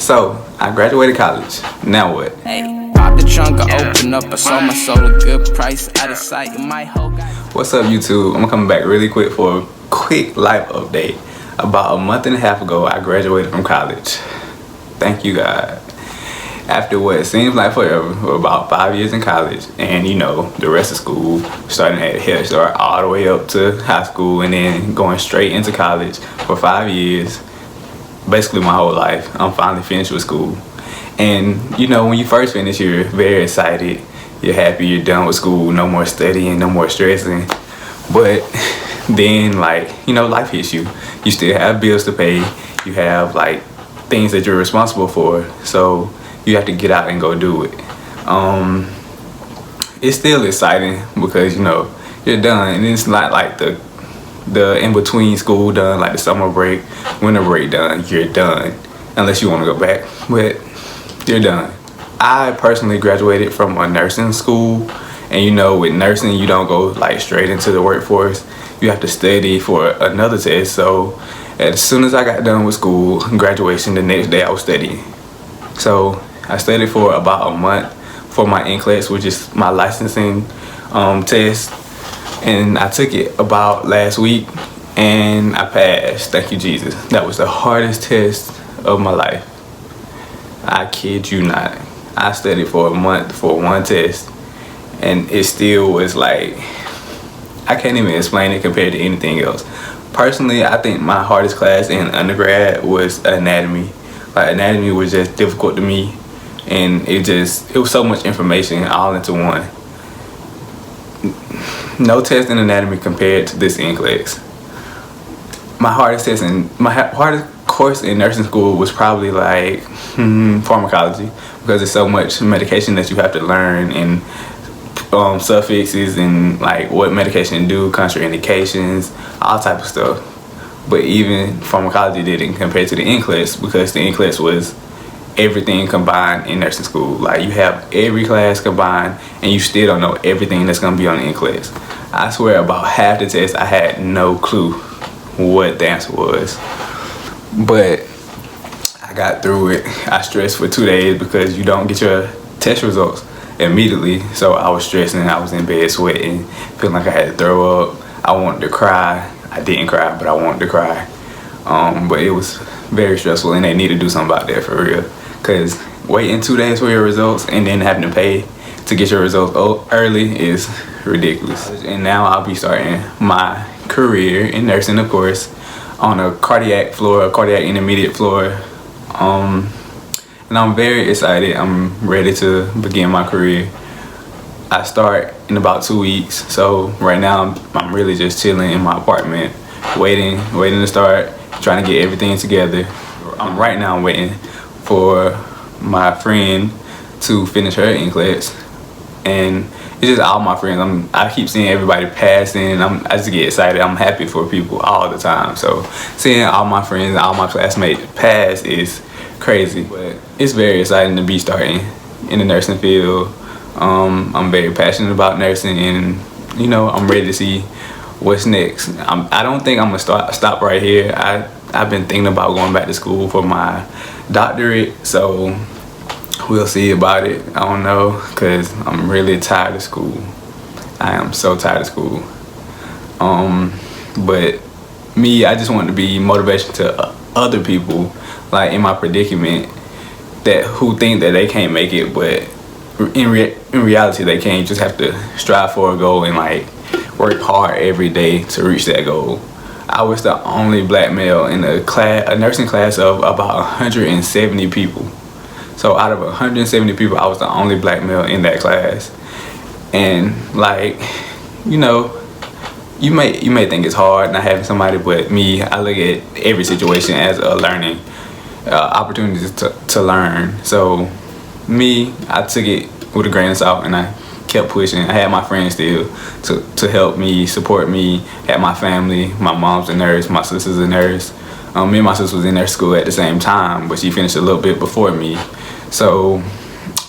So, I graduated college. Now what? Hey, pop the trunk, I open up, I sold my soul a good price, out of sight, my whole guy. What's up, YouTube? I'm coming back really quick for a quick life update. About a month and a half ago, I graduated from college. Thank you, God. After what seems like forever, about 5 years in college, and you know, the rest of school, starting at Head Start all the way up to high school, and then going straight into college for 5 years, basically my whole life. I'm finally finished with school. And you know, when you first finish, you're very excited, you're happy, you're done with school, no more studying, no more stressing. But then, like, you know, life hits you. You still have bills to pay, you have like things that you're responsible for, so you have to get out and go do it. It's still exciting because, you know, you're done, and it's not like the in-between school done, like the summer break, winter break done. You're done, unless you want to go back, but you're done. I personally graduated from a nursing school, and you know, with nursing, you don't go like straight into the workforce. You have to study for another test. So as soon as I got done with school, graduation, the next day I was studying. So I studied for about a month for my NCLEX, which is my licensing test. And I took it about last week and I passed. Thank you, Jesus. That was the hardest test of my life. I kid you not. I studied for a month for one test, and it still was like, I can't even explain it compared to anything else. Personally, I think my hardest class in undergrad was anatomy. Like, anatomy was just difficult to me, and it was so much information all into one. No test in anatomy compared to this NCLEX. My hardest course in nursing school was probably like pharmacology, because there's so much medication that you have to learn, and suffixes, and like what medication do, contraindications, all type of stuff. But even pharmacology didn't compare to the NCLEX, because the NCLEX was everything combined in nursing school. Like, you have every class combined, and you still don't know everything that's gonna be on the NCLEX. I swear, about half the test, I had no clue what the answer was. But I got through it. I stressed for 2 days because you don't get your test results immediately. So I was stressing, I was in bed sweating, feeling like I had to throw up. I wanted to cry. I didn't cry, but I wanted to cry. But it was very stressful, and they need to do something about that for real. Because waiting 2 days for your results and then having to pay to get your results early is ridiculous. And now I'll be starting my career in nursing, of course, on a cardiac floor, a cardiac intermediate floor. And I'm very excited. I'm ready to begin my career. I start in about 2 weeks. So right now I'm really just chilling in my apartment, waiting to start, trying to get everything together. Right now I'm waiting for my friend to finish her NCLEX, and it's just all my friends. I keep seeing everybody passing. I just get excited. I'm happy for people all the time. So seeing all my friends, all my classmates pass is crazy. But it's very exciting to be starting in the nursing field. I'm very passionate about nursing, and you know, I'm ready to see what's next. I don't think I'm gonna stop right here. I've been thinking about going back to school for my doctorate, so we'll see about it. I don't know, because I'm really tired of school. I am so tired of school. But me, I just want to be motivation to other people, like in my predicament, who think that they can't make it, but in reality they can. You just have to strive for a goal and like work hard every day to reach that goal. I was the only black male in a nursing class of about 170 people. So out of 170 people, I was the only black male in that class. And like, you know, you may think it's hard not having somebody, but me, I look at every situation as a learning opportunity to learn. So me, I took it with a grain of salt, and I kept pushing. I had my friends still to help me, support me. Had my family. My mom's a nurse, my sister's a nurse. Me and my sister was in their school at the same time, but she finished a little bit before me. So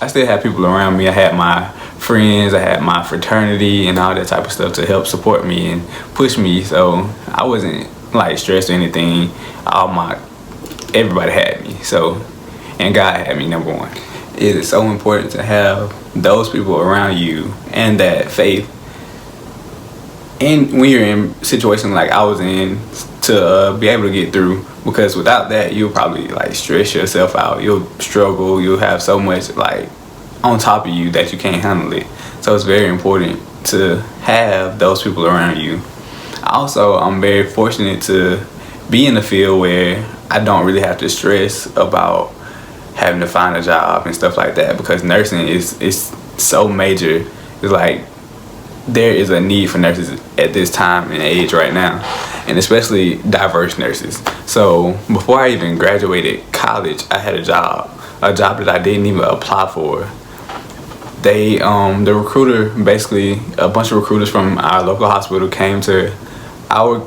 I still had people around me. I had my friends, I had my fraternity and all that type of stuff to help support me and push me. So I wasn't like stressed or anything. Everybody had me. So and God had me number one. It is so important to have those people around you and that faith. And when you're in situations like I was in, to be able to get through, because without that you'll probably like stress yourself out, you'll struggle, you'll have so much like on top of you that you can't handle it. So it's very important to have those people around you. Also, I'm very fortunate to be in a field where I don't really have to stress about having to find a job and stuff like that, because nursing is so major. It's like there is a need for nurses at this time and age right now, and especially diverse nurses. So before I even graduated college, I had a job that I didn't even apply for. The recruiter, basically a bunch of recruiters from our local hospital came to our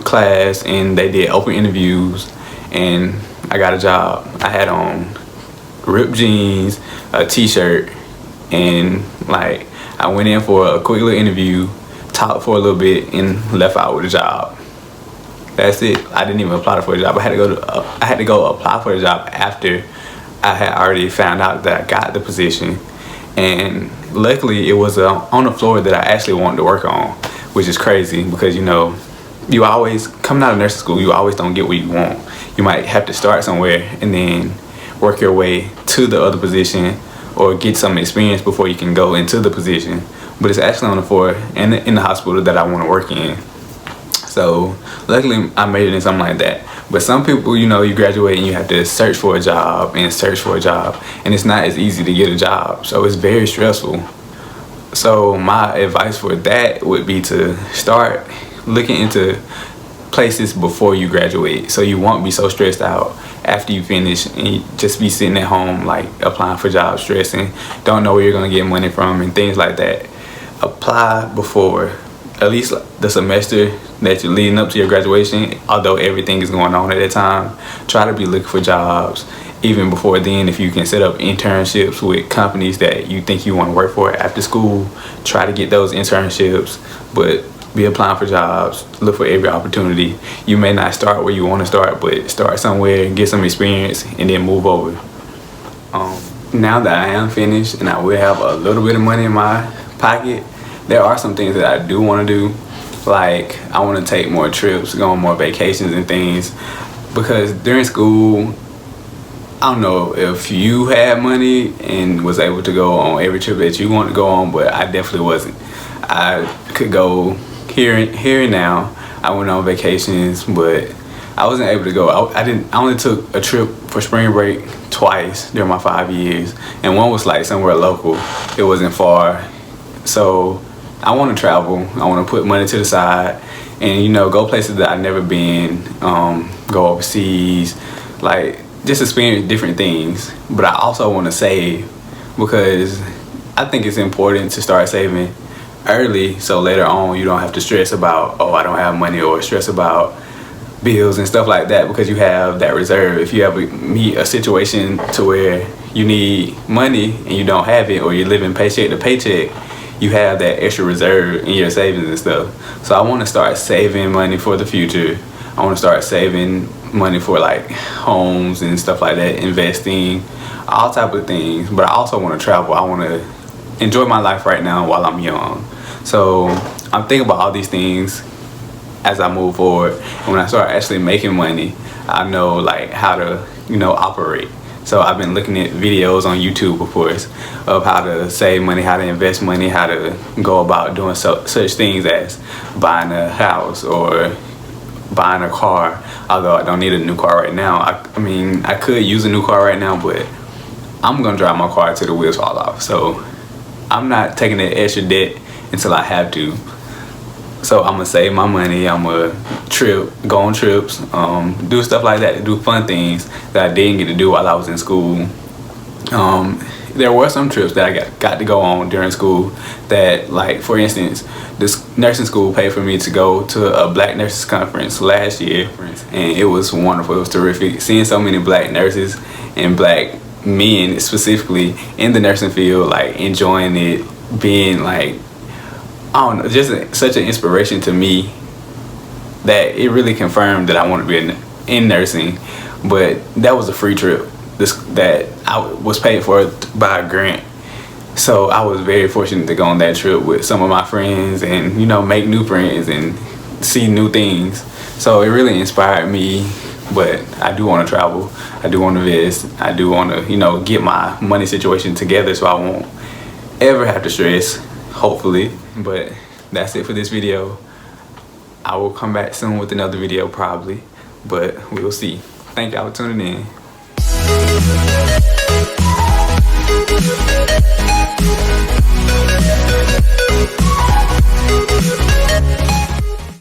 class, and they did open interviews, and I got a job. I had on ripped jeans, a t-shirt, and like I went in for a quick little interview, talked for a little bit, and left out with a job. That's it. I didn't even apply for a job. I had to go apply for a job after I had already found out that I got the position. And luckily it was on the floor that I actually wanted to work on, which is crazy because, you know, you always, coming out of nursing school, you always don't get what you want. You might have to start somewhere and then work your way to the other position or get some experience before you can go into the position. But it's actually on the floor and in the hospital that I want to work in. So luckily I made it in something like that. But some people, you know, you graduate and you have to search for a job, and it's not as easy to get a job. So it's very stressful. So my advice for that would be to start looking into places before you graduate, so you won't be so stressed out after you finish and you just be sitting at home like applying for jobs, stressing, don't know where you're going to get money from and things like that. Apply before, at least the semester that you're leading up to your graduation, although everything is going on at that time. Try to be looking for jobs even before then. If you can set up internships with companies that you think you want to work for after school, try to get those internships, but be applying for jobs, look for every opportunity. You may not start where you want to start, but start somewhere, get some experience, and then move over. Now that I am finished and I will have a little bit of money in my pocket, there are some things that I do want to do. Like, I want to take more trips, go on more vacations and things, because during school, I don't know if you had money and was able to go on every trip that you want to go on, but I definitely wasn't. I could go here and now. I went on vacations, but I wasn't able to go. I only took a trip for spring break twice during my 5 years, and one was like somewhere local. It wasn't far. So I want to travel. I want to put money to the side and, you know, go places that I've never been, go overseas, like just experience different things. But I also want to save, because I think it's important to start saving early, so later on you don't have to stress about, oh, I don't have money, or stress about bills and stuff like that, because you have that reserve. If you ever meet a situation to where you need money and you don't have it, or you're living paycheck to paycheck, you have that extra reserve in your savings and stuff. So I want to start saving money for the future. I want to start saving money for like homes and stuff like that, investing, all type of things. But I also want to travel. I want to enjoy my life right now while I'm young. So I'm thinking about all these things as I move forward. And when I start actually making money, I know like how to, you know, operate. So I've been looking at videos on YouTube, of course, of how to save money, how to invest money, how to go about doing such things as buying a house or buying a car. Although I don't need a new car right now. I mean, I could use a new car right now, but I'm gonna drive my car till the wheels fall off. So I'm not taking that extra debt until I have to. So I'm gonna save my money. I'm gonna go on trips, do stuff like that, do fun things that I didn't get to do while I was in school. There were some trips that I got to go on during school that, like, for instance, this nursing school paid for me to go to a Black Nurses Conference last year, and it was wonderful. It was terrific. Seeing so many Black nurses and Black men specifically in the nursing field, like, enjoying it, being like, I don't know, just such an inspiration to me that it really confirmed that I want to be in nursing. But that was a free trip. that I was paid for by a grant. So I was very fortunate to go on that trip with some of my friends and, you know, make new friends and see new things. So it really inspired me. But I do want to travel. I do want to visit. I do want to, you know, get my money situation together so I won't ever have to stress, hopefully. But that's it for this video. I will come back soon with another video probably, but we'll see. Thank y'all for tuning in.